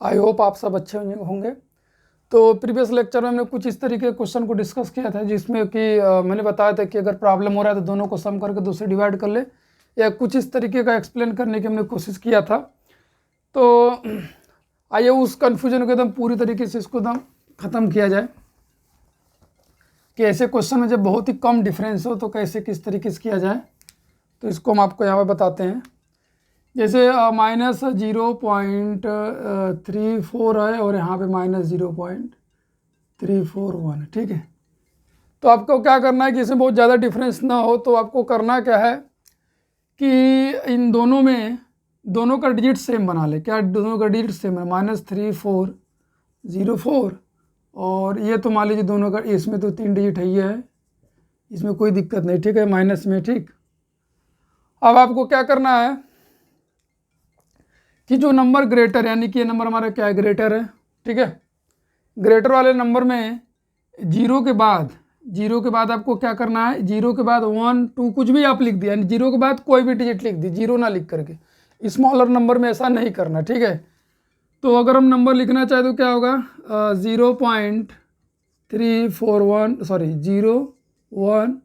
I hope आप सब अच्छे होंगे। तो प्रीवियस लेक्चर में हमने कुछ इस तरीके के क्वेश्चन को डिस्कस किया था, जिसमें कि मैंने बताया था कि अगर प्रॉब्लम हो रहा है तो दोनों को सम करके 2 से डिवाइड कर ले, या कुछ इस तरीके का एक्सप्लेन करने की हमने कोशिश किया था। तो आइए उस कन्फ्यूजन को एकदम पूरी तरीके से इसको एकदम ख़त्म किया जाए कि ऐसे क्वेश्चन में जब बहुत ही कम डिफरेंस हो तो कैसे किस तरीके से किया जाए। तो इसको हम आपको यहाँ पर बताते हैं। जैसे -0.34 है और यहाँ पे -0.341 है, ठीक है। तो आपको क्या करना है कि इसमें बहुत ज़्यादा डिफरेंस ना हो, तो आपको करना क्या है कि इन दोनों का डिजिट सेम बना ले। क्या दोनों का डिजिट सेम है? -3404 और ये तो मान लीजिए दोनों का, इसमें तो 3 डिजिट है, ये है, इसमें कोई दिक्कत नहीं, ठीक है, माइनस में, ठीक। अब आपको क्या करना है कि जो नंबर ग्रेटर, यानी कि ये नंबर हमारा क्या है, ग्रेटर है, ठीक है। ग्रेटर वाले नंबर में जीरो के बाद आपको क्या करना है, जीरो के बाद 1 2 कुछ भी आप लिख दिया, यानी जीरो के बाद कोई भी डिजिट लिख दी, जीरो ना लिख करके। स्मॉलर नंबर में ऐसा नहीं करना, ठीक है। तो अगर हम नंबर लिखना चाहे तो क्या होगा, 0.341 सॉरी 01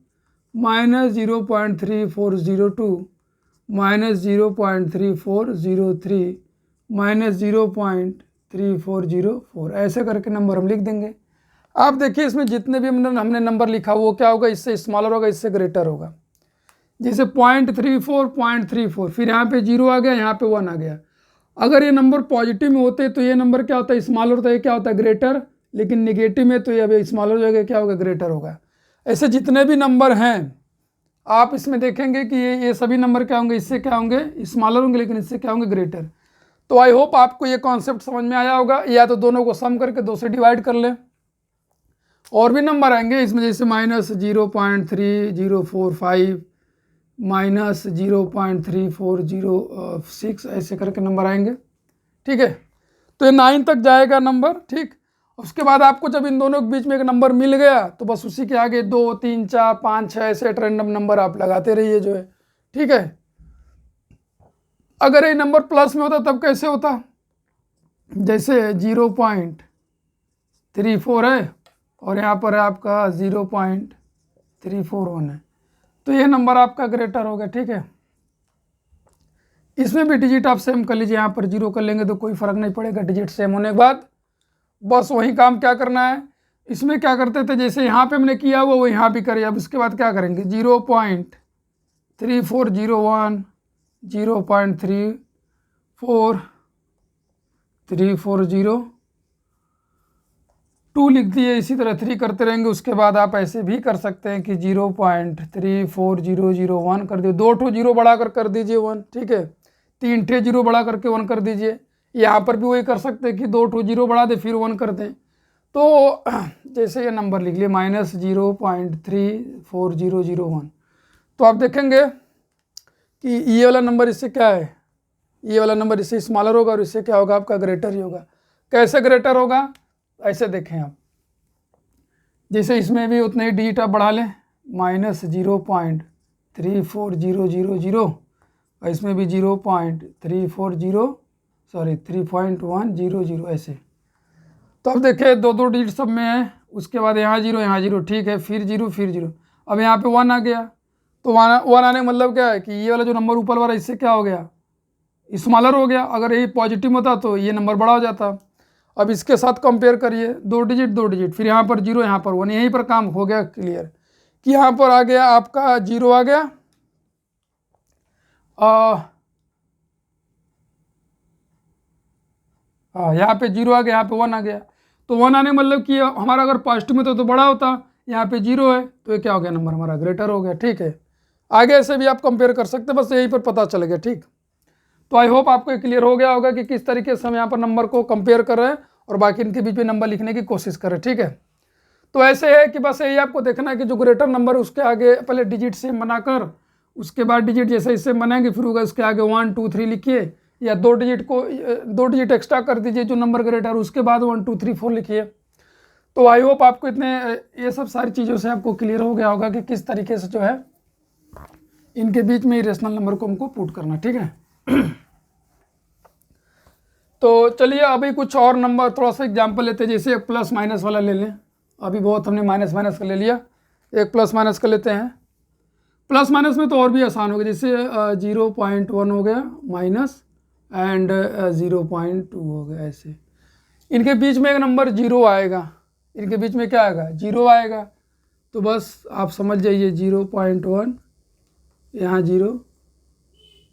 -0.3402 -0.3403 -0.3404 ऐसे करके नंबर हम लिख देंगे। आप देखिए इसमें जितने भी हमने नंबर लिखा वो क्या होगा, इससे स्मॉलर होगा, इससे ग्रेटर होगा। जैसे 0.34 फिर यहाँ पे 0 आ गया, यहाँ पे 1 आ गया। अगर ये नंबर पॉजिटिव में होते तो ये नंबर क्या होता है, स्मॉलर होता है, क्या होता है, ग्रेटर। लेकिन निगेटिव में तो ये अभी स्मॉलर हो जाएगा, क्या होगा, ग्रेटर होगा। ऐसे जितने भी नंबर हैं आप इसमें देखेंगे कि ये सभी नंबर क्या होंगे, इससे क्या होंगे, स्मॉलर होंगे, लेकिन इससे क्या होंगे, ग्रेटर। तो आई होप आपको ये कॉन्सेप्ट समझ में आया होगा। या तो दोनों को सम करके 2 से डिवाइड कर लें। और भी नंबर आएंगे इसमें, जैसे -0.3045 -0.3406 ऐसे करके नंबर आएंगे, ठीक है। तो ये 9 तक जाएगा नंबर, ठीक। उसके बाद आपको जब इन दोनों के बीच में एक नंबर मिल गया तो बस उसी के आगे 2 3 4 5 6 ऐसे रैंडम नंबर आप लगाते रहिए, जो है, ठीक है। अगर ये नंबर प्लस में होता तब कैसे होता, जैसे 0.34 है और यहाँ पर है आपका 0.341 है, तो ये नंबर आपका ग्रेटर होगा, ठीक है। इसमें भी डिजिट आप सेम कर लीजिए, यहाँ पर 0 कर लेंगे तो कोई फर्क नहीं पड़ेगा, डिजिट सेम होने के बाद बस वही काम क्या करना है। इसमें क्या करते थे, जैसे यहाँ पे हमने किया हुआ वो यहाँ भी करिए। अब इसके बाद क्या करेंगे, 0.3401 0.34340 लिख दिए। इसी तरह 3 करते रहेंगे। उसके बाद आप ऐसे भी कर सकते हैं कि 0.34001 कर दिए, 2 ठो 0 बढ़ा कर दीजिए 1, ठीक है। 3 ठे 0 बढ़ा करके 1 कर दीजिए। यहाँ पर भी वही कर सकते हैं कि 2 ठो 0 बढ़ा दे फिर 1 कर दें। तो जैसे ये नंबर लिख लिए -0.34001, तो आप देखेंगे कि ये वाला नंबर इससे क्या है, ये वाला नंबर इससे स्मॉलर होगा और इससे क्या होगा, आपका ग्रेटर ही होगा। कैसे ग्रेटर होगा, ऐसे देखें आप, जैसे इसमें भी उतने ही डिजिट आप बढ़ा लें, -0.34000 और इसमें भी 3.100 ऐसे। तो अब देखिए 2 डिजिट सब में है। उसके बाद यहाँ 0, ठीक है, फिर 0। अब यहाँ पे 1 आ गया, तो 1 आने का मतलब क्या है कि ये वाला जो नंबर ऊपर वाला इससे क्या हो गया, स्मॉलर हो गया। अगर यही पॉजिटिव होता तो ये नंबर बड़ा हो जाता। अब इसके साथ कंपेयर करिए, 2 डिजिट, फिर यहाँ पर 0, यहाँ पर 1, यहीं पर काम हो गया क्लियर कि यहाँ पर आ गया आपका 0 आ गया, यहाँ पे 0 आ गया, यहाँ पे 1 आ गया। तो 1 आने मतलब कि हमारा अगर पॉजिटिव में तो बड़ा होता, यहाँ पे 0 है तो ये क्या हो गया, नंबर हमारा ग्रेटर हो गया, ठीक है। आगे से भी आप कंपेयर कर सकते हैं, बस यहीं पर पता चल गया, ठीक। तो आई होप आपको क्लियर हो गया होगा कि किस तरीके से हम यहाँ पर नंबर को कंपेयर कर रहे हैं और बाकी इनके बीच में नंबर लिखने की कोशिश कर रहे हैं, ठीक है। तो ऐसे है कि बस यही आपको देखना है कि जो ग्रेटर नंबर है उसके आगे पहले डिजिट सेम बनाकर, उसके बाद डिजिट जैसे इससे बनाएंगे फिर होगा उसके आगे 1 2 3 लिखिए, या 2 डिजिट एक्स्ट्रा कर दीजिए जो नंबर ग्रेटर, उसके बाद 1 2 3 4 लिखिए। तो आई होप आपको ये सब सारी चीज़ों से आपको क्लियर हो गया होगा कि किस तरीके से जो है इनके बीच में इरेशनल नंबर को हमको पुट करना, ठीक है। तो चलिए अभी कुछ और नंबर थोड़ा सा एग्जांपल लेते हैं, जैसे एक प्लस माइनस वाला ले लें। अभी बहुत हमने माइनस माइनस का ले लिया, एक प्लस माइनस का लेते हैं। प्लस माइनस में तो और भी आसान हो गया, जैसे 0.1 हो गया माइनस एंड 0.2 हो गया। ऐसे इनके बीच में एक नंबर 0 आएगा, इनके बीच में क्या आएगा, 0 आएगा। तो बस आप समझ जाइए 0.1 यहाँ 0,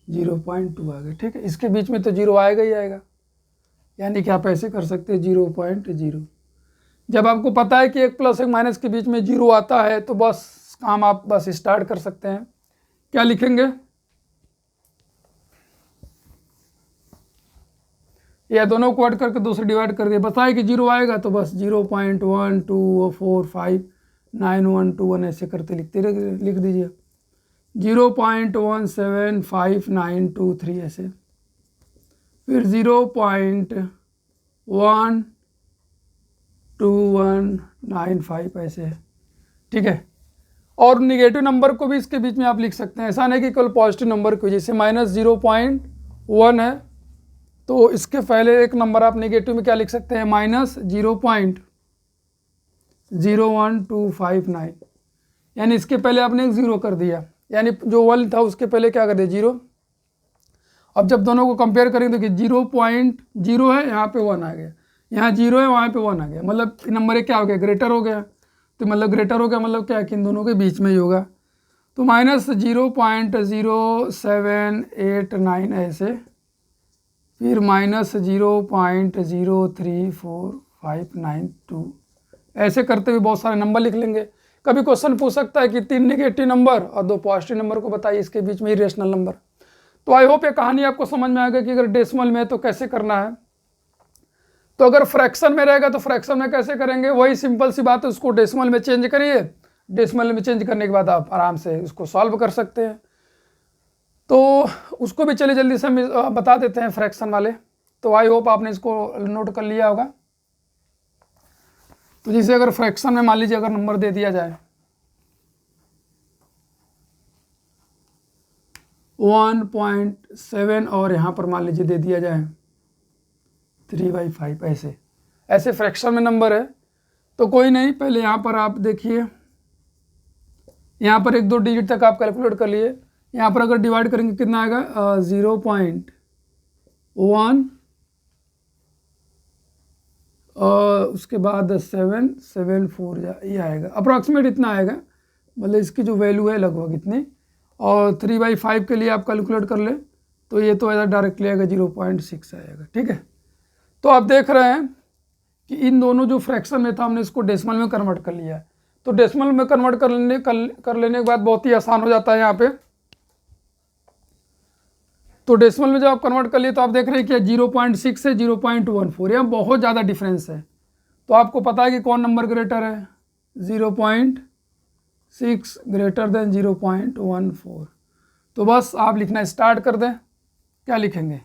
0.2 आ गया। ठीक है, इसके बीच में तो 0 आएगा ही आएगा, यानी कि आप ऐसे कर सकते हैं 0.0। जब आपको पता है कि एक प्लस एक माइनस के बीच में 0 आता है तो बस काम आप बस स्टार्ट कर सकते हैं। क्या लिखेंगे, या दोनों को ऐड करके 2 से डिवाइड कर दिया, बताए कि 0 आएगा तो बस 0.1 2 4 5 9 1 2 1 ऐसे करते लिख दीजिए 0.175923 ऐसे, फिर 0.2195 ऐसे। ठीक है, और निगेटिव नंबर को भी इसके बीच में आप लिख सकते हैं, ऐसा नहीं कि केवल पॉजिटिव नंबर को। जैसे -0.1 है तो इसके पहले एक नंबर आप नेगेटिव में क्या लिख सकते हैं, -0.01259, यानी इसके पहले आपने एक 0 कर दिया, यानी जो 1 था उसके पहले क्या कर दिया, 0। अब जब दोनों को कंपेयर करेंगे तो 0.0 है, यहाँ पे 1 आ गया, यहाँ 0 है वहाँ पे 1 आ गया, मतलब नंबर क्या हो गया, ग्रेटर हो गया। तो मतलब ग्रेटर हो गया मतलब क्या कि इन दोनों के बीच में ही होगा। तो -0.0789 ऐसे, फिर -0.03459 ऐसे करते हुए बहुत सारे नंबर लिख लेंगे। कभी क्वेश्चन पूछ सकता है कि 3 नेगेटिव नंबर और 2 पॉजिटिव नंबर को बताइए, इसके बीच में इरेशनल नंबर। तो आई होप ये कहानी आपको समझ में आएगा कि अगर डेसिमल में है तो कैसे करना है। तो अगर फ्रैक्शन में रहेगा तो फ्रैक्शन में कैसे करेंगे, वही सिंपल सी बात है, उसको डेसिमल में चेंज करिए। डेसिमल में चेंज करने के बाद आप आराम से उसको सॉल्व कर सकते हैं। तो उसको भी चलिए जल्दी से हम बता देते हैं फ्रैक्शन वाले। तो आई होप आपने इसको नोट कर लिया होगा। तो जैसे अगर फ्रैक्शन में मान लीजिए अगर नंबर दे दिया जाए 1.7 और यहाँ पर मान लीजिए दे दिया जाए 3/5 ऐसे, ऐसे फ्रैक्शन में नंबर है तो कोई नहीं, पहले यहाँ पर आप देखिए, यहाँ पर 1-2 डिजिट तक आप कैलकुलेट कर लिए। यहाँ पर अगर डिवाइड करेंगे कितना आएगा, 0.1 और उसके बाद 774 ये आएगा, अप्रॉक्सीमेट इतना आएगा, मतलब इसकी जो वैल्यू है लगभग इतनी। और 3/5 के लिए आप कैलकुलेट कर ले तो ये तो ऐसा डायरेक्टली आएगा 0.6 आएगा। ठीक है, तो आप देख रहे हैं कि इन दोनों जो फ्रैक्शन में था हमने इसको डेसिमल में कन्वर्ट कर लिया है। तो डेसिमल में कन्वर्ट कर लेने के बाद बहुत ही आसान हो जाता है यहाँ पे। तो डेसिमल में जब आप कन्वर्ट कर लिए तो आप देख रहे हैं कि 0.6 से 0.14, यहाँ बहुत ज़्यादा डिफरेंस है। तो आपको पता है कि कौन नंबर ग्रेटर है, 0.6 ग्रेटर देन 0.14। तो बस आप लिखना स्टार्ट कर दें। क्या लिखेंगे,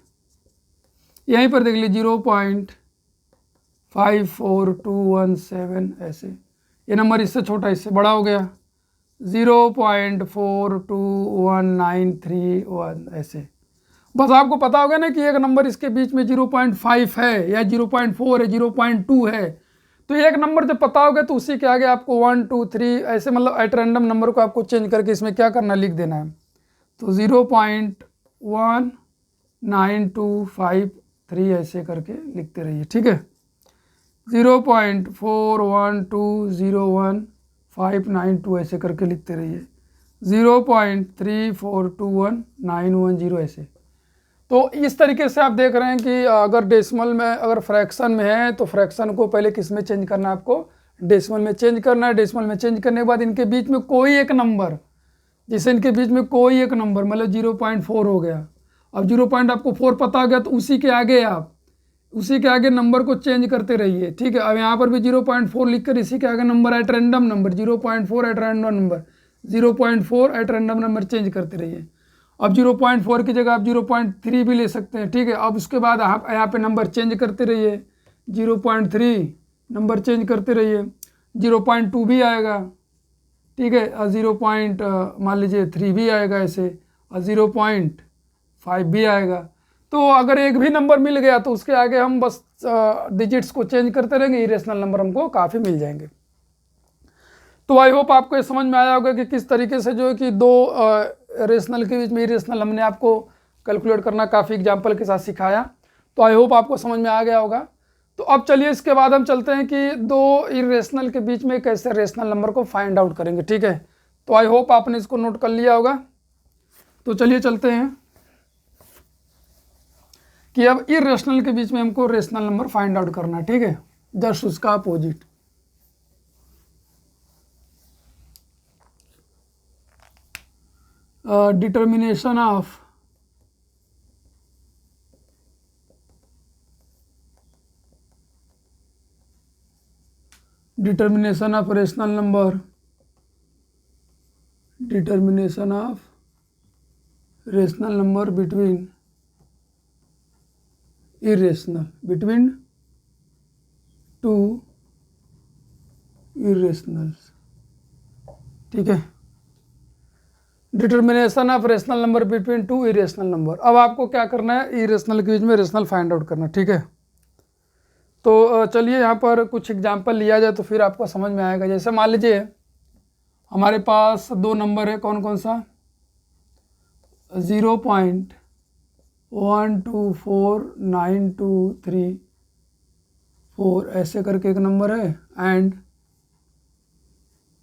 यहीं पर देख लीजिए 0.54217 ऐसे, ये नंबर इससे छोटा इससे बड़ा हो गया 0.421931 ऐसे। बस आपको पता होगा ना कि एक नंबर इसके बीच में 0.5 है या 0.4 है, 0.2 है। तो एक नंबर जब पता होगा तो उसी के आगे आपको 1 2 3 ऐसे, मतलब एट रैंडम नंबर को आपको चेंज करके इसमें क्या करना, लिख देना है। तो 0.19253 ऐसे करके लिखते रहिए। ठीक है, 0.41201592 ऐसे करके लिखते रहिए, 0.3421910 ऐसे। तो इस तरीके से आप देख रहे हैं कि अगर डेसिमल में, अगर फ्रैक्शन में है तो फ्रैक्शन को पहले किस में चेंज करना है, आपको डेसिमल में चेंज करना है। डेसिमल में चेंज करने के बाद इनके बीच में कोई एक नंबर, जैसे इनके बीच में कोई एक नंबर मतलब 0.4 हो गया। अब 0.4 पता हो गया तो उसी के आगे आप उसी के आगे नंबर को चेंज करते रहिए। ठीक है, अब यहाँ पर भी 0.4 लिखकर इसी के आगे number at random number 0.4 at random number 0.4 at random number change करते रहिए। अब 0.4 की जगह आप 0.3 भी ले सकते हैं। ठीक है, अब उसके बाद आप यहाँ पे नंबर चेंज करते रहिए, 0.3 नंबर चेंज करते रहिए, 0.2 भी आएगा। ठीक है, और 0. मान लीजिए 3 भी आएगा ऐसे, और 0.5 भी आएगा। तो अगर एक भी नंबर मिल गया तो उसके आगे हम बस डिजिट्स को चेंज करते रहेंगे, इरेशनल नंबर हमको काफ़ी मिल जाएंगे। तो आई होप आपको ये समझ में आया होगा कि किस तरीके से जो है कि दो रेशनल के बीच में इरेशनल हमने आपको कैलकुलेट करना काफ़ी एग्जाम्पल के साथ सिखाया। तो आई होप आपको समझ में आ गया होगा। तो अब चलिए इसके बाद हम चलते हैं कि दो इरेशनल के बीच में कैसे रेशनल नंबर को फाइंड आउट करेंगे, ठीक है। तो आई होप आपने इसको नोट कर लिया होगा। तो चलिए चलते हैं कि अब इरेशनल के बीच में हमको रेशनल नंबर फाइंड आउट करना है, ठीक है, जस्ट उसका opposite. Determination of rational number, determination of rational number between irrational, between two irrationals, ठीक है। Determination of rational number between two irrational number. अब आपको क्या करना है, इरेशनल के बीच में रेशनल फाइंड आउट करना, ठीक है। तो चलिए यहाँ पर कुछ एग्जांपल लिया जाए तो फिर आपको समझ में आएगा। जैसे मान लीजिए हमारे पास दो नंबर है, कौन कौन सा, 0.124923 ऐसे करके एक नंबर है, एंड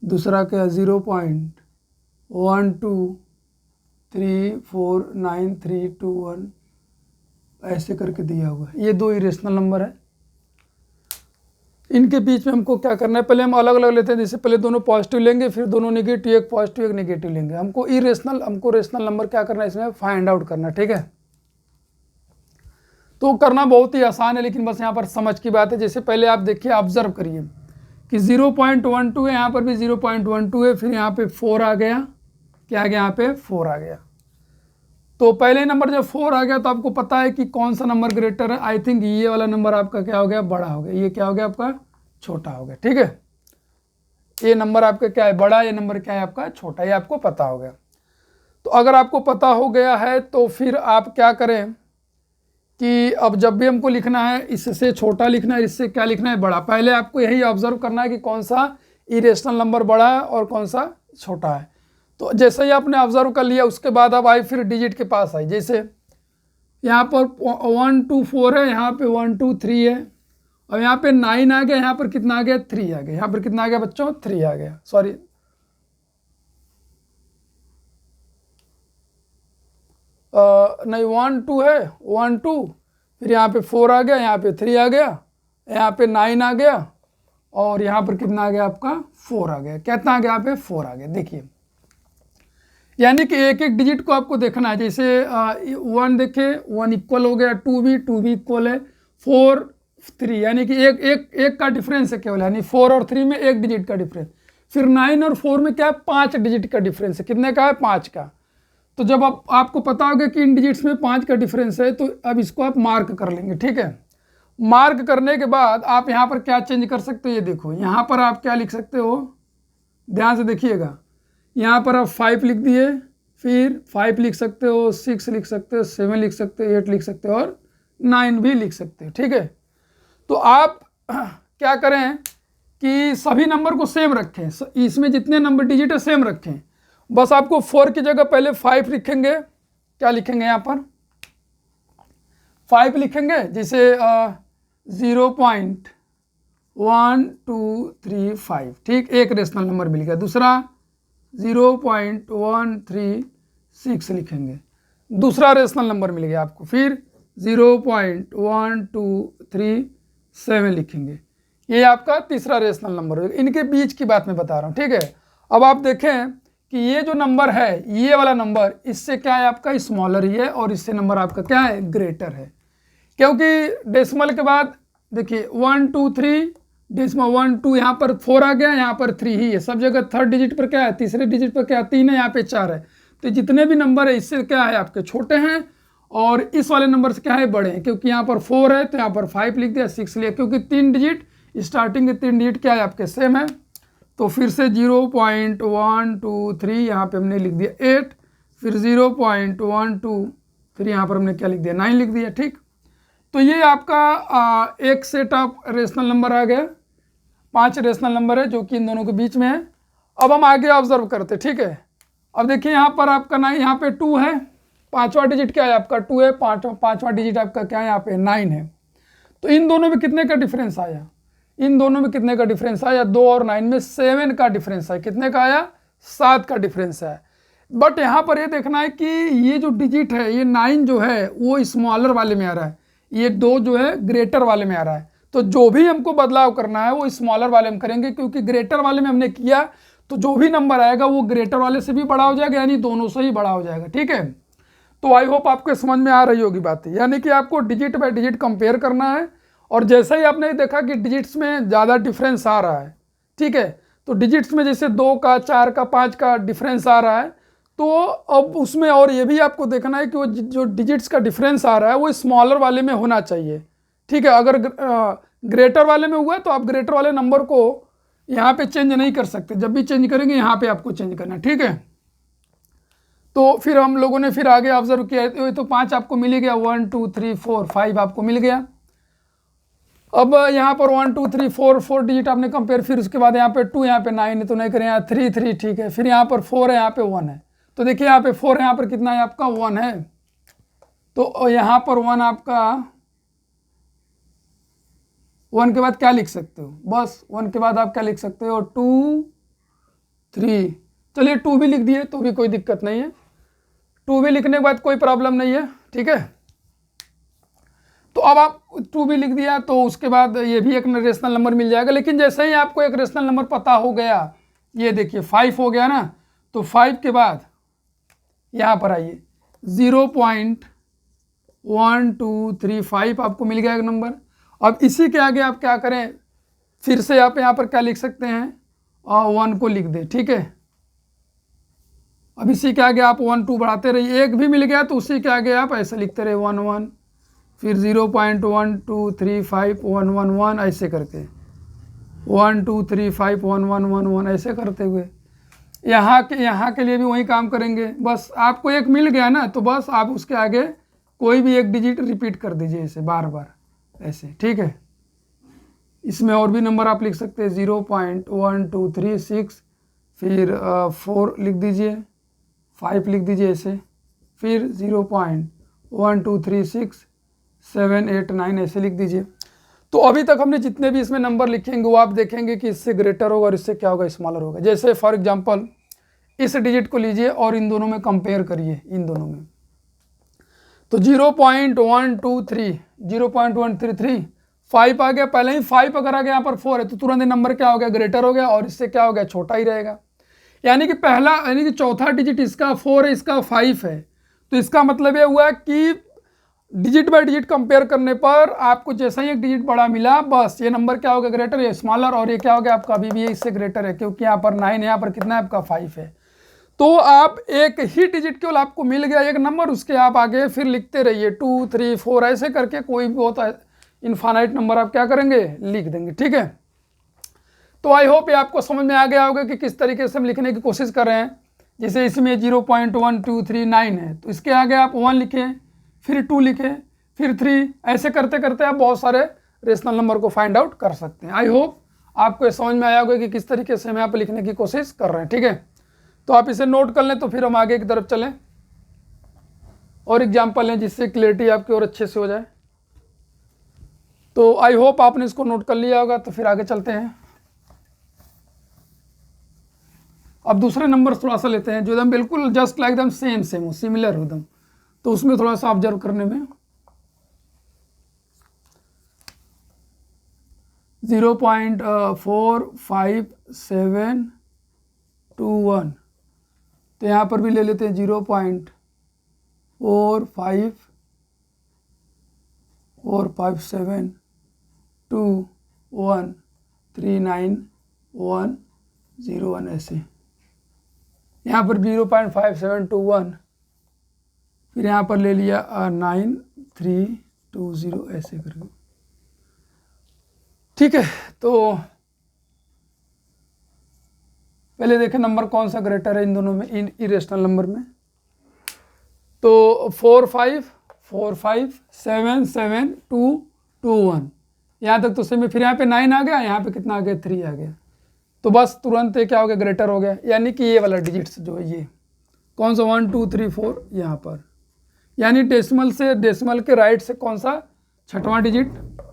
दूसरा क्या 0.12349321 ऐसे करके दिया हुआ है। ये दो इरेशनल नंबर है। इनके बीच में हमको क्या करना है, पहले हम अलग अलग लेते हैं। जैसे पहले दोनों पॉजिटिव लेंगे, फिर दोनों नेगेटिव, एक पॉजिटिव एक नेगेटिव लेंगे। हमको रेशनल नंबर क्या करना है, इसमें फाइंड आउट करना, ठीक है। तो करना बहुत ही आसान है, लेकिन बस यहाँ पर समझ की बात है। जैसे पहले आप देखिए, ऑब्जर्व करिए कि 0.12 है, यहाँ पर भी 0.12 है, फिर यहाँ पे 4 आ गया, क्या आ गया, यहाँ पे 4 आ गया। तो पहले नंबर जब 4 आ गया तो आपको पता है कि कौन सा नंबर ग्रेटर है। आई थिंक ये वाला नंबर आपका क्या हो गया, बड़ा हो गया। ये क्या हो गया, आपका छोटा हो गया, ठीक है। ये नंबर आपका क्या है, बड़ा, ये नंबर क्या है आपका छोटा, ये आपको पता हो गया। तो अगर आपको पता हो गया है तो फिर आप क्या करें कि अब जब भी हमको लिखना है, इससे छोटा लिखना है, इससे क्या लिखना है, बड़ा। पहले आपको यही ऑब्जर्व करना है कि कौन सा इरेशनल नंबर बड़ा है और कौन सा छोटा है। तो जैसे ही आपने ऑब्जर्व कर लिया, उसके बाद अब आई फिर डिजिट के पास आई। जैसे यहाँ पर 1 2 4 है, यहाँ पे 1 2 3 है, और यहाँ पे 9 आ गया, यहाँ पर कितना आ गया, 3 आ गया। यहाँ पर कितना आ गया बच्चों, 3 आ गया, सॉरी नहीं 1 2 है, 1 2, फिर यहाँ पे 4 आ गया, यहाँ पे 3 आ गया, यहाँ पे 9 आ गया, और यहाँ पर कितना आ गया आपका 4 आ गया। कितना आ गया, यहाँ पे 4 आ गया। देखिए, यानी कि एक एक डिजिट को आपको देखना है। जैसे 1 देखे, 1 इक्वल हो गया, 2 भी इक्वल है, 4 3, यानी कि एक का डिफरेंस है केवल, यानी 4 और 3 में एक डिजिट का डिफरेंस। फिर 9 और 4 में क्या है, 5 डिजिट का डिफरेंस है। कितने का है, 5 का। तो जब आपको पता होगा कि इन डिजिट्स में 5 का डिफरेंस है, तो अब इसको आप मार्क कर लेंगे, ठीक है। मार्क करने के बाद आप यहाँ पर क्या चेंज कर सकते हो, ये देखो, यहाँ पर आप क्या लिख सकते हो, ध्यान से देखिएगा। यहाँ पर आप 5 लिख दिए, फिर 5 लिख सकते हो, 6 लिख सकते हो, 7 लिख सकते हो, 8 लिख सकते हो, और 9 भी लिख सकते हो, ठीक है। तो आप क्या करें कि सभी नंबर को सेम रखें, इसमें जितने नंबर डिजिट है सेम रखें। बस आपको 4 की जगह पहले 5 लिखेंगे। क्या लिखेंगे, यहाँ पर 5 लिखेंगे। जैसे 0.1235, ठीक, एक रेशनल नंबर मिल गया। दूसरा 0.136 लिखेंगे, दूसरा रेशनल नंबर मिल गया आपको। फिर 0.1237 लिखेंगे, ये आपका तीसरा रेशनल नंबर होगा। इनके बीच की बात मैं बता रहा हूँ, ठीक है। अब आप देखें कि ये जो नंबर है, ये वाला नंबर, इससे क्या है आपका स्मॉलर ही है, और इससे नंबर आपका क्या है, ग्रेटर है। क्योंकि डेसिमल के बाद देखिए 1 2 3, डेसिमल 1 2, यहाँ पर 4 आ गया, यहाँ पर 3 ही है। सब जगह थर्ड डिजिट पर क्या है, तीसरे डिजिट पर क्या है, 3 है, यहाँ पे 4 है। तो जितने भी नंबर है इससे क्या है आपके छोटे हैं, और इस वाले नंबर से क्या है, बड़े हैं। क्योंकि यहाँ पर 4 है तो यहाँ पर 5 लिख दिया, 6 लिया, क्योंकि 3 डिजिट स्टार्टिंग के 3 डिजिट क्या है आपके सेम है। तो फिर से 0.123 यहाँ पे हमने लिख दिया 8, फिर 0.123 फिर यहाँ पर हमने क्या लिख दिया 9 लिख दिया। ठीक, तो ये आपका एक सेट ऑफ रेशनल नंबर आ गया, 5 रेशनल नंबर है जो कि इन दोनों के बीच में है। अब हम आगे ऑब्जर्व करते, ठीक है। अब देखिए यहाँ पर आपका 9, यहाँ पे 2 है, 5वां डिजिट क्या है आपका 2 है, 5वां डिजिट आपका क्या है यहाँ पे 9 है। तो इन दोनों में कितने का डिफरेंस आया, इन दोनों में कितने का डिफरेंस आया, 2 और 9 में 7 का डिफरेंस है। कितने का आया, 7 का डिफरेंस है। बट यहाँ पर ये देखना है कि ये जो डिजिट है, ये 9 जो है वो स्मॉलर वाले में आ रहा है, ये 2 जो है ग्रेटर वाले में आ रहा है। तो जो भी हमको बदलाव करना है वो स्मॉलर वाले में करेंगे, क्योंकि ग्रेटर वाले में हमने किया तो जो भी नंबर आएगा वो ग्रेटर वाले से भी बड़ा हो जाएगा, यानी दोनों से ही बड़ा हो जाएगा। ठीक है, तो आई होप आपको समझ में आ रही होगी बात, यानी कि आपको डिजिट बाय डिजिट कंपेयर करना है। और जैसे ही आपने देखा कि डिजिट्स में ज़्यादा डिफरेंस आ रहा है, ठीक है, तो डिजिट्स में जैसे 2 का, 4 का, 5 का डिफरेंस आ रहा है, तो अब उसमें और ये भी आपको देखना है कि वो जो डिजिट्स का डिफरेंस आ रहा है वो स्मॉलर वाले में होना चाहिए। ठीक है, अगर ग्रेटर वाले में हुआ है तो आप ग्रेटर वाले नंबर को यहाँ पे चेंज नहीं कर सकते, जब भी चेंज करेंगे यहाँ पे आपको चेंज करना है। ठीक है, तो फिर हम लोगों ने फिर आगे ऑब्जर्व किया, तो 5 आपको मिल गया, 1 2 3 4 5 आपको मिल गया। अब यहाँ पर 1 2 3 4 डिजिट आपने कंपेयर, फिर उसके बाद यहाँ पे 2, यहाँ पे 9 है तो नहीं करें, यहाँ 3 3, ठीक है, फिर यहाँ पर 4 है, यहाँ पे 1 है। तो देखिए यहाँ पे 4 है, यहाँ पर कितना है आपका 1 है, तो यहाँ पर 1 आपका 1 के बाद क्या लिख सकते हो, बस 1 के बाद आप क्या लिख सकते हो 2 3, चलिए 2 भी लिख दिए तो भी कोई दिक्कत नहीं है, 2 भी लिखने के बाद कोई प्रॉब्लम नहीं है। ठीक है, तो अब आप 2 भी लिख दिया तो उसके बाद ये भी एक रेशनल नंबर मिल जाएगा। लेकिन जैसे ही आपको एक रेशनल नंबर पता हो गया, ये देखिए 5 हो गया ना, तो 5 के बाद यहाँ पर आइए 0.1235 आपको मिल गया एक नंबर। अब इसी के आगे आप क्या करें, फिर से आप यहाँ पर क्या लिख सकते हैं, 1 को लिख दें। ठीक है, अब इसी के आगे आप 1 2 बढ़ाते रहिए, एक भी मिल गया तो उसी के आगे आप ऐसे लिखते रहे 1 1, फिर 0.1235 1 1 1 ऐसे करके 1 2 3 5 1 1 1 1 ऐसे करते हुए यहाँ के लिए भी वही काम करेंगे। बस आपको एक मिल गया ना, तो बस आप उसके आगे कोई भी एक डिजिट रिपीट कर दीजिए ऐसे बार बार ऐसे। ठीक है, इसमें और भी नंबर आप लिख सकते हैं 0.1236, फिर 4 लिख दीजिए, 5 लिख दीजिए ऐसे, फिर 0.1236 7 8 9 ऐसे लिख दीजिए। तो अभी तक हमने जितने भी इसमें नंबर लिखेंगे वो आप देखेंगे कि इससे ग्रेटर होगा और इससे क्या होगा, स्मॉलर होगा। जैसे फॉर एग्जांपल इस डिजिट को लीजिए और इन दोनों में कंपेयर करिए, इन दोनों में, तो 0.123 5 आ गया, पहले ही 5 अगर आ गया यहाँ पर 4 है तो तुरंत नंबर क्या हो गया, ग्रेटर हो गया, और इससे क्या हो गया, छोटा ही रहेगा। यानी कि चौथा डिजिट इसका 4 है, इसका 5 है, तो इसका मतलब ये हुआ कि डिजिट बाय डिजिट कंपेयर करने पर आपको जैसा ही एक डिजिट बड़ा मिला, बस ये नंबर क्या हो गया, ग्रेटर या स्मॉलर, और ये क्या हो गया आपका अभी भी इससे ग्रेटर है, क्योंकि यहाँ पर 9 है, यहाँ पर कितना है आपका 5 है। तो आप एक ही डिजिट केवल आपको मिल गया एक नंबर, उसके आप आगे फिर लिखते रहिए 2 3 4 ऐसे करके कोई भी होता है इनफाइनाइट नंबर आप क्या करेंगे, लिख देंगे। ठीक है, तो आई होप ये आपको समझ में आ गया होगा कि किस तरीके से हम लिखने की कोशिश कर रहे हैं। जैसे इसमें 0.1239 है तो इसके आगे आप 1 लिखें, फिर 2 लिखें, फिर 3, ऐसे करते करते आप बहुत सारे रेशनल नंबर को फाइंड आउट कर सकते हैं। आई होप आपको ये समझ में आया होगा कि किस तरीके से हम यहाँ पर लिखने की कोशिश कर रहे हैं। ठीक है, तो आप इसे नोट कर लें तो फिर हम आगे की तरफ चलें और एग्जाम्पल लें जिससे क्लियरिटी आपकी और अच्छे से हो जाए। तो आई होप आपने इसको नोट कर लिया होगा, तो फिर आगे चलते हैं। अब दूसरे नंबर थोड़ा सा लेते हैं जो एकदम बिल्कुल जस्ट लाइक दम सेम हो, सिमिलर हो एकदम, तो उसमें थोड़ा सा ऑब्जर्व करने में 0.45721, तो यहाँ पर भी ले लेते हैं 0.457213910 ऐसे, यहाँ पर 0.5721, फिर यहाँ पर ले लिया 9320 ऐसे करके। ठीक है, तो पहले देखें नंबर कौन सा ग्रेटर है इन दोनों में, इन इरेशनल नंबर में। तो 45477221 यहाँ तक तो सही में। फिर यहाँ पे 9 आ गया, यहाँ पे कितना आ गया 3 आ गया। तो बस तुरंत ये क्या हो गया, ग्रेटर हो गया। यानी कि ये वाला डिजिट्स जो है ये कौन सा 1 2 3 4 यहाँ पर, यानी डेसिमल से डेसिमल के राइट से कौन सा छठवां डिजिट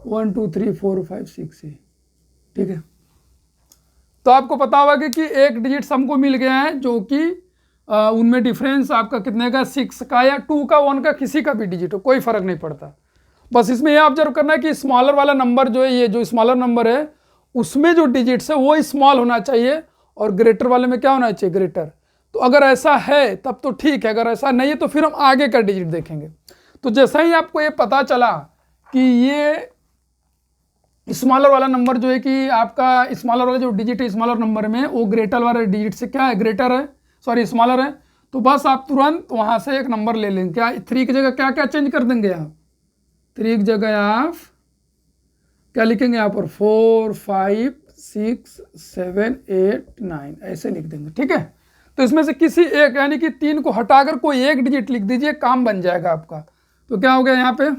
1 2 3 4 5 6 है। ठीक है, तो आपको पता होगा कि एक डिजिट हमको मिल गया है जो कि उनमें डिफरेंस आपका कितने का 6 का या 2 का 1 का किसी का भी डिजिट हो, कोई फर्क नहीं पड़ता। बस इसमें यह ऑब्जर्व करना है कि स्मॉलर वाला नंबर जो है, ये जो स्मॉलर नंबर है उसमें जो डिजिट्स है वो स्मॉल होना चाहिए और ग्रेटर वाले में क्या होना चाहिए, ग्रेटर। तो अगर ऐसा है तब तो ठीक है, अगर ऐसा नहीं है तो फिर हम आगे का डिजिट देखेंगे। तो जैसा ही आपको ये पता चला कि ये स्मॉलर वाला नंबर जो है कि आपका स्मॉलर वाला जो डिजिट है स्मॉलर नंबर में वो ग्रेटर वाले डिजिट से क्या है, ग्रेटर है, सॉरी स्मॉलर है, तो बस आप तुरंत वहां से एक नंबर ले लेंगे। क्या 3 की जगह क्या क्या चेंज कर देंगे आप, 3 की जगह आप क्या लिखेंगे यहाँ पर 4 5 6 7 8 9 ऐसे लिख देंगे। ठीक है, तो इसमें से किसी एक यानी कि 3 को हटाकर कोई एक डिजिट लिख दीजिए, काम बन जाएगा आपका। तो क्या हो गया यहाँ पे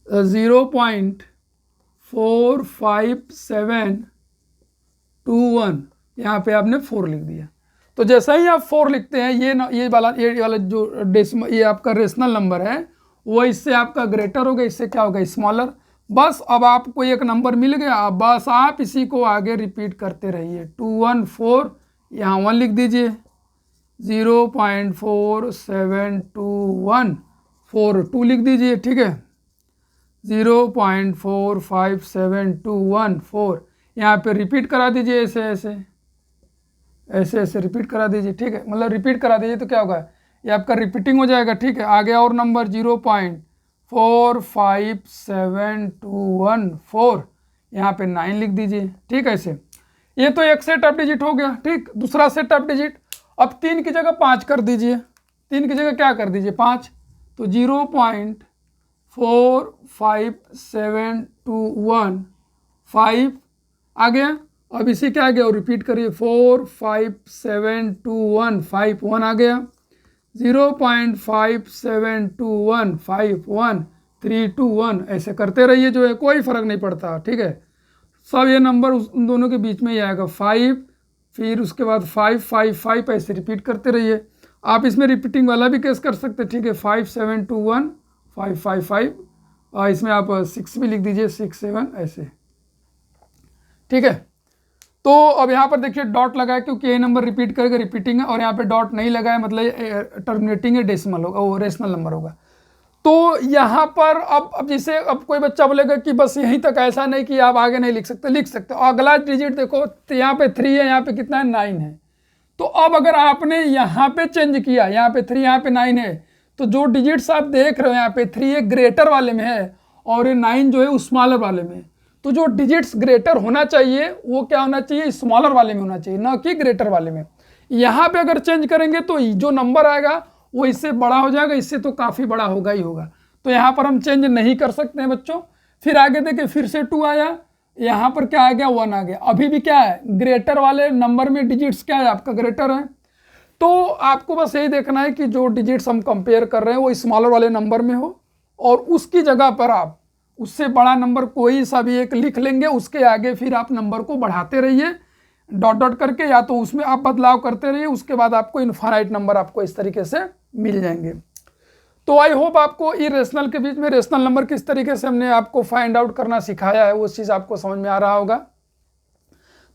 0.45721 यहाँ पे आपने 4 लिख दिया। तो जैसा ही आप 4 लिखते हैं ये वाला जो डेसिमल ये आपका रेशनल नंबर है वो इससे आपका ग्रेटर होगा, इससे क्या होगा स्मॉलर। बस अब आपको एक नंबर मिल गया, अब बस आप इसी को आगे रिपीट करते रहिए। 214 यहाँ 1 लिख दीजिए, 0.4721 लिख दीजिए। ठीक है, 0.45721 यहाँ पे रिपीट करा दीजिए, ऐसे ऐसे ऐसे ऐसे रिपीट करा दीजिए। ठीक है, मतलब रिपीट करा दीजिए तो क्या होगा, ये आपका रिपीटिंग हो जाएगा। ठीक है, आगे और नंबर 0.45721 यहाँ पे 9 लिख दीजिए। ठीक है, ऐसे ये तो एक सेट ऑफ डिजिट हो गया। ठीक, दूसरा सेट ऑफ डिजिट अब 3 की जगह 5 कर दीजिए, 3 की जगह क्या कर दीजिए 5, तो 0.45721 5 आ गया। अब इसी क्या आ गया और रिपीट करिए 45721 5 1 आ गया, 0.5721 5 1 3 2 1 ऐसे करते रहिए, जो है कोई फर्क नहीं पड़ता। ठीक है, सब ये नंबर उन दोनों के बीच में ही आएगा 5, फिर उसके बाद 5 5 5 ऐसे रिपीट करते रहिए। आप इसमें रिपीटिंग वाला भी केस कर सकते हैं। ठीक है, 5721 5 5 5 और इसमें आप 6 भी लिख दीजिए, 6 7 ऐसे। ठीक है, तो अब यहाँ पर देखिए डॉट लगा है क्योंकि ये नंबर रिपीट करके रिपीटिंग है, और यहाँ पे डॉट नहीं लगा है मतलब टर्मिनेटिंग है, डेसिमल होगा, वो रेशनल नंबर होगा। तो यहाँ पर अब जैसे अब कोई बच्चा बोलेगा कि बस यहीं तक, ऐसा नहीं कि आप आगे नहीं लिख सकते, लिख सकते। अगला डिजिट देखो, तो यहाँ पे 3 है, यहाँ पे कितना है 9 है। तो अब अगर आपने यहाँ पे चेंज किया, यहाँ पे 3 यहाँ पे 9 है, तो जो डिजिट्स आप देख रहे हो यहाँ पे 3 ये ग्रेटर वाले में है और ये 9 जो है वो स्मॉलर वाले में। तो जो डिजिट्स ग्रेटर होना चाहिए वो क्या होना चाहिए, स्मॉलर वाले में होना चाहिए, ना कि ग्रेटर वाले में। यहाँ पे अगर चेंज करेंगे तो जो नंबर आएगा वो इससे बड़ा हो जाएगा, इससे तो काफ़ी बड़ा होगा ही होगा। तो यहाँ पर हम चेंज नहीं कर सकते हैं बच्चों। फिर आगे देखिए, फिर से 2 आया, यहाँ पर क्या आ गया 1 आ गया। अभी भी क्या है, ग्रेटर वाले नंबर में डिजिट्स क्या है आपका, ग्रेटर है। तो आपको बस यही देखना है कि जो डिजिट्स हम कंपेयर कर रहे हैं वो स्मॉलर वाले नंबर में हो, और उसकी जगह पर आप उससे बड़ा नंबर कोई सा भी एक लिख लेंगे, उसके आगे फिर आप नंबर को बढ़ाते रहिए डॉट डॉट करके, या तो उसमें आप बदलाव करते रहिए, उसके बाद आपको इनफाइनाइट नंबर आपको इस तरीके से मिल जाएंगे। तो आई होप आपको इरेशनल के बीच में रेशनल नंबर किस तरीके से हमने आपको फाइंड आउट करना सिखाया है वो चीज़ आपको समझ में आ रहा होगा।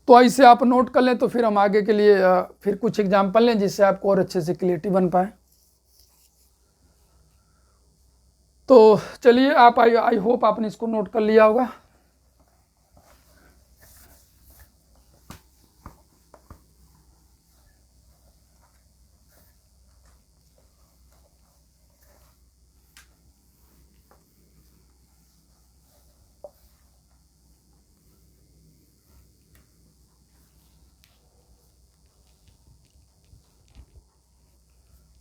तो ऐसे आप नोट कर लें, तो फिर हम आगे के लिए फिर कुछ एग्जाम्पल लें जिससे आपको और अच्छे से क्लियरिटी बन पाए। तो चलिए, आप आई होप आपने इसको नोट कर लिया होगा।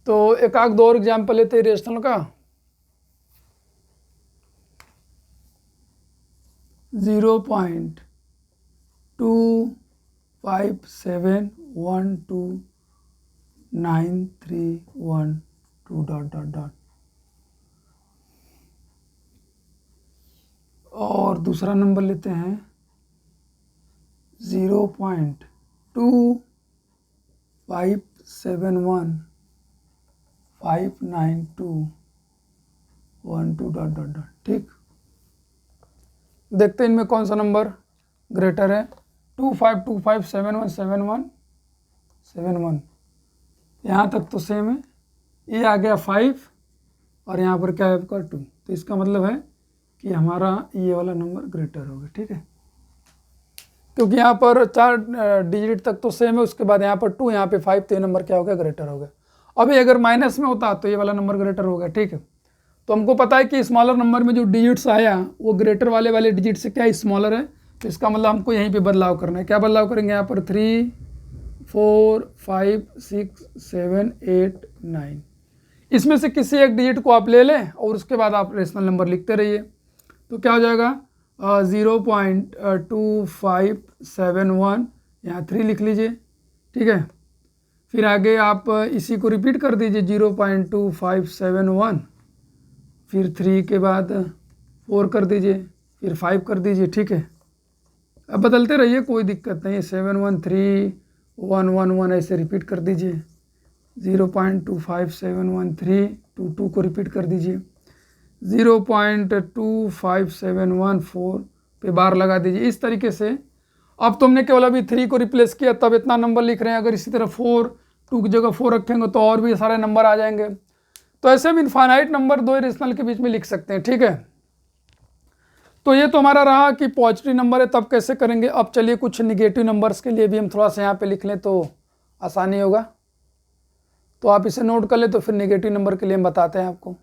तो एक आध दो और एग्जाम्पल लेते हैं रेशनल का। 0.257129314 2 डॉट डॉट डॉट, और दूसरा नंबर लेते हैं 0.25715921 डॉट डॉट डॉट। ठीक, देखते हैं इनमें कौन सा नंबर ग्रेटर है। 2525717171, यहाँ तक तो सेम है। ये आ गया 5 और यहाँ पर क्या है आपका 2, तो इसका मतलब है कि हमारा ये वाला नंबर ग्रेटर होगा। ठीक है, क्योंकि यहाँ पर 4 डिजिट तक तो सेम है, उसके बाद यहाँ पर 2, यहाँ पे 5, तो ये नंबर क्या हो गया, ग्रेटर हो गया। अभी अगर माइनस में होता तो ये वाला नंबर ग्रेटर होगा। ठीक है, तो हमको पता है कि स्मॉलर नंबर में जो डिजिट्स आया वो ग्रेटर वाले डिजिट से क्या स्मॉलर है, तो इसका मतलब हमको यहीं पे बदलाव करना है। क्या बदलाव करेंगे, यहाँ पर 3 4 5 6 7 8 9, इसमें से किसी एक डिजिट को आप ले लें और उसके बाद आप रेशनल नंबर लिखते रहिए। तो क्या हो जाएगा 0.2571, यहाँ 3 लिख लीजिए। ठीक है, फिर आगे आप इसी को रिपीट कर दीजिए 0.2571, फिर 3 के बाद 4 कर दीजिए, फिर 5 कर दीजिए। ठीक है, अब बदलते रहिए, कोई दिक्कत नहीं है। 713111 ऐसे रिपीट कर दीजिए। 0.25713, 2 को रिपीट कर दीजिए। 0.25714 पे बार लगा दीजिए। इस तरीके से अब तुमने केवल अभी 3 को रिप्लेस किया तब इतना नंबर लिख रहे हैं। अगर इसी तरह 4, 2 की जगह 4 रखेंगे तो और भी सारे नंबर आ जाएंगे। तो ऐसे में इनफाइनाइट नंबर 2 रेशनल के बीच में लिख सकते हैं। ठीक है, तो ये तो हमारा रहा कि पॉजिटिव नंबर है, तब कैसे करेंगे। अब चलिए कुछ निगेटिव नंबर्स के लिए भी हम थोड़ा सा यहाँ पे लिख लें तो आसानी होगा। तो आप इसे नोट कर ले, तो फिर निगेटिव नंबर के लिए हम बताते हैं आपको।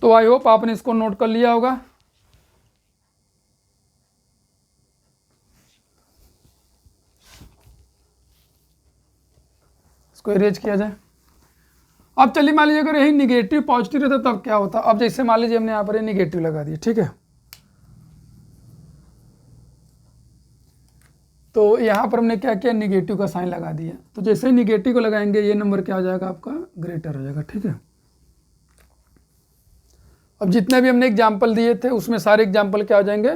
तो आई होप आपने इसको नोट कर लिया होगा। इसको इरेज किया जाए। अब चलिए मान लीजिए अगर यही निगेटिव पॉजिटिव रहता तब क्या होता। अब जैसे मान लीजिए हमने यहाँ पर ये निगेटिव लगा दिया। ठीक है, तो यहाँ पर हमने क्या किया, निगेटिव का साइन लगा दिया। तो जैसे ही निगेटिव को लगाएंगे ये नंबर क्या हो जाएगा, आपका ग्रेटर हो जाएगा। ठीक है, अब जितने भी हमने एग्जाम्पल दिए थे उसमें सारे एग्जाम्पल क्या हो जाएंगे,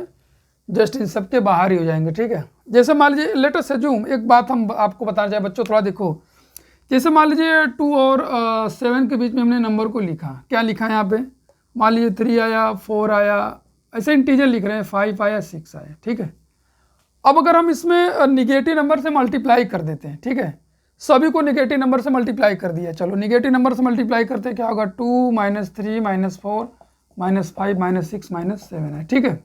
जस्ट इन सब के बाहर ही हो जाएंगे। ठीक है, जैसे मान लीजिए लेट अस अज्यूम, एक बात हम आपको बताना चाहे बच्चों, थोड़ा देखो। जैसे मान लीजिए 2 और 7 के बीच में हमने नंबर को लिखा, क्या लिखा है यहाँ पे, मान लीजिए 3 आया, 4 आया, ऐसे इंटीजर लिख रहे हैं, 5 आया, 6 आया। ठीक है, अब अगर हम इसमें निगेटिव नंबर से मल्टीप्लाई कर देते हैं। ठीक है, सभी को निगेटिव नंबर से मल्टीप्लाई कर दिया। चलो निगेटिव नंबर से मल्टीप्लाई करते हैं, क्या होगा, 2 -3 -4 -5 -6 -7 है। ठीक है,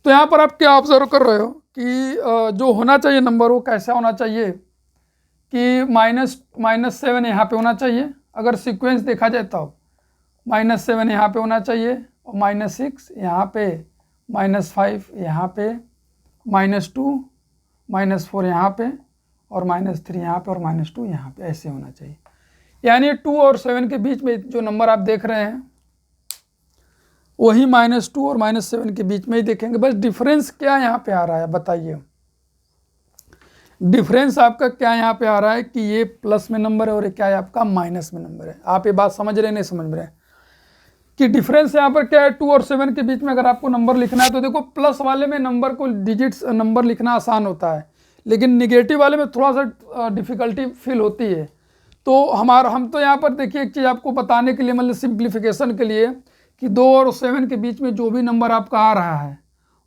तो यहाँ पर आप क्या ऑब्जर्व कर रहे हो कि जो होना चाहिए नंबर वो कैसा होना चाहिए कि -7 यहाँ पे होना चाहिए। अगर सीक्वेंस देखा जाए तब -7 यहाँ पे होना चाहिए, और -6 यहाँ पे, -5 यहाँ पे, -2 -4 यहाँ पे, और -3 यहाँ पे, और -2 यहाँ पे, ऐसे होना चाहिए। यानी 2 और 7 के बीच में जो नंबर आप देख रहे हैं वही -2 और -7 के बीच में ही देखेंगे। बस डिफरेंस क्या यहाँ पे आ रहा है बताइए, डिफरेंस आपका क्या यहाँ पे आ रहा है कि ये प्लस में नंबर है और ये क्या है आपका माइनस में नंबर है। आप ये बात समझ रहे नहीं समझ रहे कि डिफरेंस यहाँ पर क्या है, 2 और 7 के बीच में अगर आपको नंबर लिखना है तो देखो प्लस वाले में नंबर को डिजिट्स नंबर लिखना आसान होता है, लेकिन निगेटिव वाले में थोड़ा सा डिफ़िकल्टी फील होती है। तो हम तो यहाँ पर देखिए एक चीज़ आपको बताने के लिए, मतलब सिंप्लीफिकेशन के लिए, कि 2 और 7 के बीच में जो भी नंबर आपका आ रहा है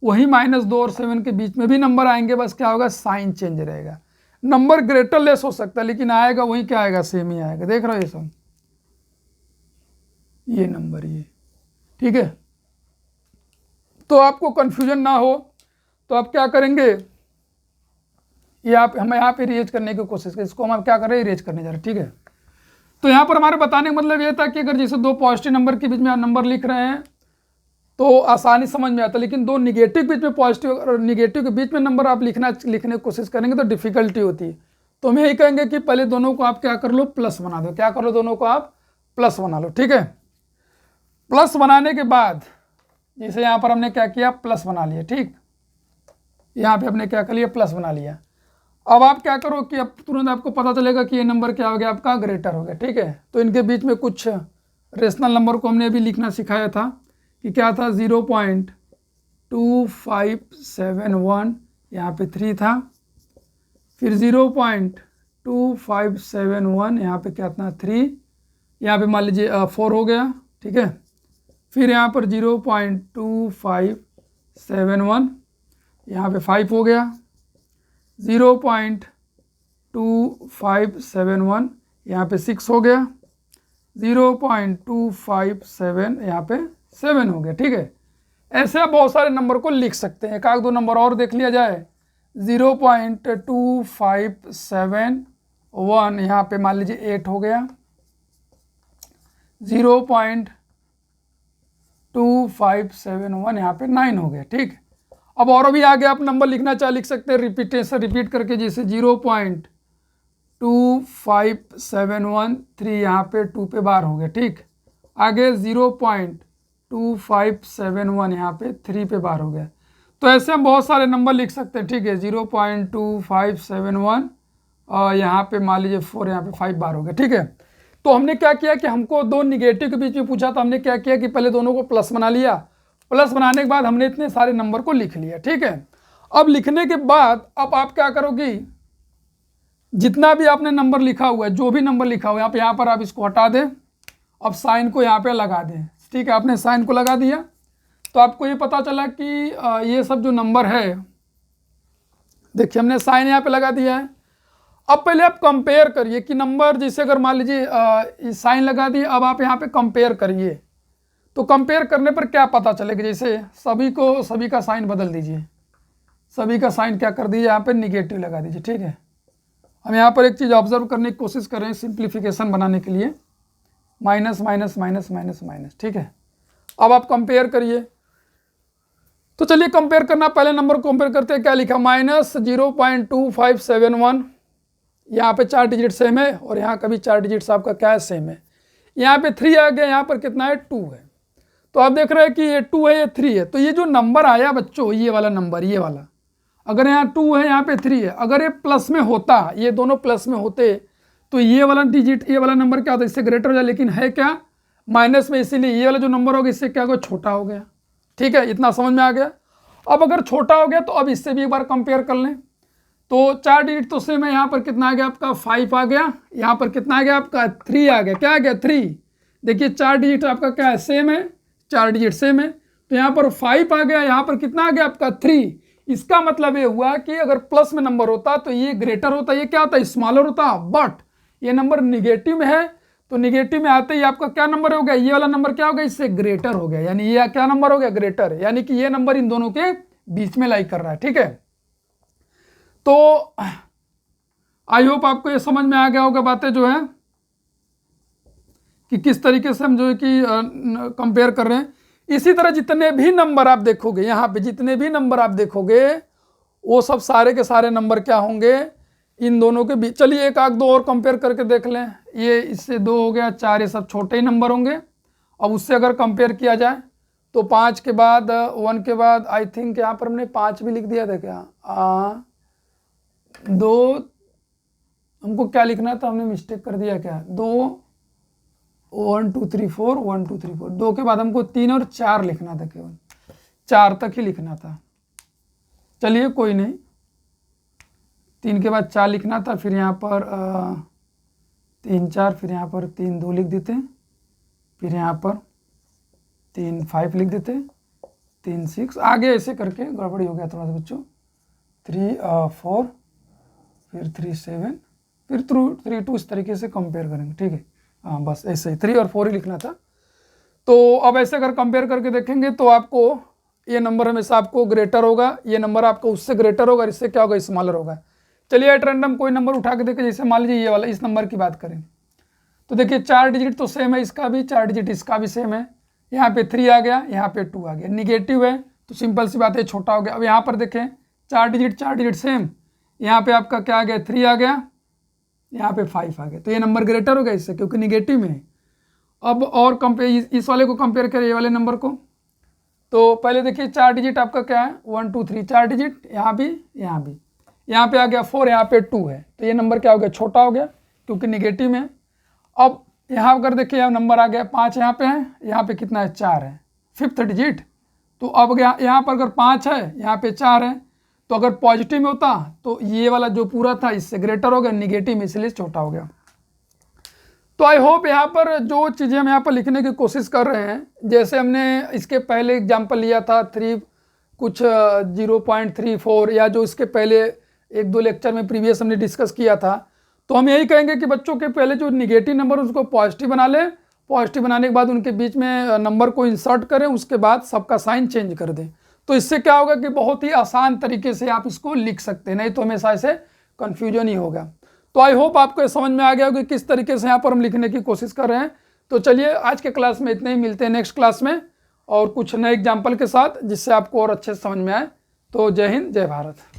वही -2 और 7 के बीच में भी नंबर आएंगे, बस क्या होगा, साइन चेंज रहेगा। नंबर ग्रेटर लेस हो सकता है लेकिन आएगा वही क्या आएगा, सेम ही आएगा। देख रहे हो ये सब, ये नंबर ये। ठीक है, तो आपको कंफ्यूजन ना हो तो आप क्या करेंगे, ये आप हम यहाँ पे इरेज करने की कोशिश करें। इसको हम क्या कर रहे हैं, इरेज करने जा रहे हैं। ठीक है, तो यहाँ पर हमारे बताने का मतलब ये था कि अगर जैसे 2 पॉजिटिव नंबर के बीच में आप नंबर लिख रहे हैं तो आसानी समझ में आता है, लेकिन 2 निगेटिव के बीच में, पॉजिटिव और निगेटिव के बीच में नंबर आप लिखने की कोशिश करेंगे तो डिफिकल्टी होती है। तो हम यही कहेंगे कि पहले दोनों को आप क्या कर लो, प्लस बना दो। क्या कर लो, दोनों को आप प्लस बना लो। ठीक है, प्लस बनाने के बाद जैसे यहाँ पर हमने क्या किया, प्लस बना लिया। ठीक, यहाँ पे आपने क्या कर लिया, प्लस बना लिया। अब आप क्या करो कि अब तुरंत आपको पता चलेगा कि ये नंबर क्या हो गया, आपका ग्रेटर हो गया, ठीक है। तो इनके बीच में कुछ रेशनल नंबर को हमने अभी लिखना सिखाया था कि क्या था, 0.2571 यहाँ पे 3 था, फिर 0.2571 यहाँ पे क्या था 3, यहाँ पे मान लीजिए 4 हो गया, ठीक है। फिर यहाँ पर 0.2571 यहाँ पे 5 हो गया, 0.2571 यहाँ पे 6 हो गया, 0.257 यहाँ पे 7 हो गया, ठीक है। ऐसे आप बहुत सारे नंबर को लिख सकते हैं। एक आध दो नंबर और देख लिया जाए, 0.2571 यहाँ पे मान लीजिए 8 हो गया, 0.2571 यहाँ पे 9 हो गया, ठीक। अब और भी आगे आप नंबर लिखना चाहे लिख सकते हैं, रिपीट करके, जैसे 0.2571 3 यहाँ पे 2 पे बार हो गया, ठीक। आगे 0.2571 यहाँ पे 3 पे बार हो गया। तो ऐसे हम बहुत सारे नंबर लिख सकते हैं, ठीक है। 0.2571 और यहाँ पे मान लीजिए 4, यहाँ पे 5 बार हो गया, ठीक है। तो हमने क्या किया कि हमको दो निगेटिव के बीच में पूछा, तो हमने क्या किया कि पहले दोनों को प्लस बना लिया। प्लस बनाने के बाद हमने इतने सारे नंबर को लिख लिया, ठीक है। अब लिखने के बाद अब आप क्या करोगे, जितना भी आपने नंबर लिखा हुआ है, जो भी नंबर लिखा हुआ है यहाँ पर आप इसको हटा दें। अब साइन को यहाँ पे लगा दें, ठीक है। आपने साइन को लगा दिया तो आपको ये पता चला कि ये सब जो नंबर है, देखिए हमने साइन यहाँ पे लगा दिया है। अब पहले आप कंपेयर करिए कि नंबर, जैसे अगर मान लीजिए साइन लगा दिए, अब आप यहाँ पे कंपेयर करिए। तो कंपेयर करने पर क्या पता चलेगा, जैसे सभी का साइन बदल दीजिए, सभी का साइन क्या कर दीजिए, यहाँ पे निगेटिव लगा दीजिए, ठीक है। हम यहाँ पर एक चीज़ ऑब्जर्व करने की कोशिश कर रहे हैं सिंप्लीफिकेशन बनाने के लिए, minus minus minus minus minus, ठीक है। अब आप कंपेयर करिए। तो चलिए कंपेयर करना, पहले नंबर को कंपेयर करते हैं। क्या लिखा, -0.2571, यहाँ पे 4 डिजिट सेम है और यहाँ का भी 4 डिजिट्स आपका क्या है, सेम है। यहाँ पे 3 आ गया, यहाँ पर कितना है, 2 है। तो आप देख रहे हैं कि ये 2 है, ये 3 है। तो ये जो नंबर आया बच्चों, ये वाला नंबर, ये वाला, अगर यहाँ 2 है, यहाँ पे 3 है, अगर ये प्लस में होता, ये दोनों प्लस में होते, तो ये वाला डिजिट, ये वाला नंबर क्या होता है, इससे ग्रेटर हो जाए। लेकिन है क्या, माइनस में, इसीलिए ये वाला जो नंबर होगा इससे क्या होगा, छोटा हो गया, ठीक है। इतना समझ में आ गया। अब अगर छोटा हो गया तो अब इससे भी एक बार कंपेयर कर लें। तो 4 डिजिट तो सेम है, यहाँ पर कितना आ गया आपका, 5 आ गया, यहाँ पर कितना आ गया आपका, 3 आ गया। क्या आ गया, 3। देखिए 4 डिजिट आपका क्या है, सेम है, 4 डिजिट सेम है। तो यहाँ पर 5 आ गया, यहाँ पर कितना आ गया आपका, 3। इसका मतलब ये हुआ कि अगर प्लस में नंबर होता तो ये ग्रेटर होता, ये क्या होता, स्मॉलर होता। बट ये नंबर निगेटिव में है, तो निगेटिव में आते ही आपका क्या नंबर हो गया, ये वाला नंबर क्या हो गया, इससे ग्रेटर हो गया। यानी ये क्या नंबर हो गया, ग्रेटर। यानी कि ये नंबर इन दोनों के बीच में लाई कर रहा है, ठीक है। तो आई होप आपको ये समझ में आ गया होगा बातें जो है कि किस तरीके से हम जो है कि कंपेयर कर रहे हैं। इसी तरह जितने भी नंबर आप देखोगे, यहाँ पे जितने भी नंबर आप देखोगे, वो सब सारे के सारे नंबर क्या होंगे, इन दोनों के बीच। चलिए एक आध दो और कंपेयर करके देख लें। ये इससे 2 हो गया, 4, ये सब छोटे ही नंबर होंगे। अब उससे अगर कंपेयर किया जाए तो 5 के बाद 1 के बाद आई थिंक यहाँ पर हमने 5 भी लिख दिया था क्या, 2, हमको क्या लिखना था, हमने मिस्टेक कर दिया क्या, 2, 1 2 3 4, 1 2 3 4, 2 के बाद हमको 3 और 4 लिखना था, केवल 4 तक ही लिखना था। चलिए कोई नहीं, 3 के बाद 4 लिखना था, फिर यहाँ पर 3 4, फिर यहाँ पर 3 2 लिख देते, फिर यहाँ पर 3 5 लिख देते, 3 6, आगे ऐसे करके गड़बड़ी हो गया थोड़ा सा बच्चों। 3 4, फिर 3 7, फिर 3 2, इस तरीके से कंपेयर करेंगे, ठीक है। हाँ बस ऐसे ही 3 और 4 ही लिखना था। तो अब ऐसे अगर कंपेयर करके देखेंगे तो आपको ये नंबर हमेशा आपको ग्रेटर होगा, ये नंबर आपको उससे ग्रेटर होगा, इससे क्या होगा, स्मॉलर होगा। चलिए एट रैंडम कोई नंबर उठा के देखें, जैसे मान लीजिए ये वाला, इस नंबर की बात करें तो देखिए 4 डिजिट तो सेम है, इसका भी 4 डिजिट इसका भी सेम है। यहाँ पे 3 आ गया, यहाँ पे 2 आ गया, निगेटिव है तो सिंपल सी बात है, छोटा हो गया। अब यहाँ पर देखें 4 डिजिट सेम, यहाँ पे आपका क्या आ गया, 3 आ गया, यहाँ पे 5 आ गया, तो ये नंबर ग्रेटर हो गया इससे, क्योंकि निगेटिव में है। अब और कंपेयर, इस वाले को कंपेयर करें ये वाले नंबर को, तो पहले देखिए 4 डिजिट आपका क्या है, 1 2 3 4 डिजिट, यहाँ भी यहाँ भी, यहाँ पे आ गया 4, यहाँ पे 2 है, तो ये नंबर क्या हो गया, छोटा हो गया क्योंकि निगेटिव में। अब यहाँ अगर देखिए यहाँ नंबर आ गया 5, यहाँ पे है, यहाँ पे कितना है, 4 है, 5th डिजिट। तो अब यहाँ पर अगर 5 है, यहाँ पे 4 है, तो अगर पॉजिटिव में होता तो ये वाला जो पूरा था इससे ग्रेटर हो गया, निगेटिव में इसलिए छोटा हो गया। तो आई होप यहाँ पर जो चीज़ें हम यहाँ पर लिखने की कोशिश कर रहे हैं, जैसे हमने इसके पहले एग्जाम्पल लिया था 3 कुछ 0.34, या जो इसके पहले 1-2 लेक्चर में प्रीवियस हमने डिस्कस किया था, तो हम यही कहेंगे कि बच्चों के पहले जो निगेटिव नंबर उसको पॉजिटिव बना लें, पॉजिटिव बनाने के बाद उनके बीच में नंबर को इंसर्ट करें, उसके बाद सबका साइन चेंज कर दें। तो इससे क्या होगा कि बहुत ही आसान तरीके से आप इसको लिख सकते हैं, नहीं तो हमेशा ऐसे कन्फ्यूजन ही होगा। तो आई होप आपको ये समझ में आ गया होगा कि किस तरीके से यहाँ पर हम लिखने की कोशिश कर रहे हैं। तो चलिए आज के क्लास में इतने ही, मिलते हैं नेक्स्ट क्लास में और कुछ नए एग्जाम्पल के साथ, जिससे आपको और अच्छे से समझ में आए। तो जय हिंद, जय भारत।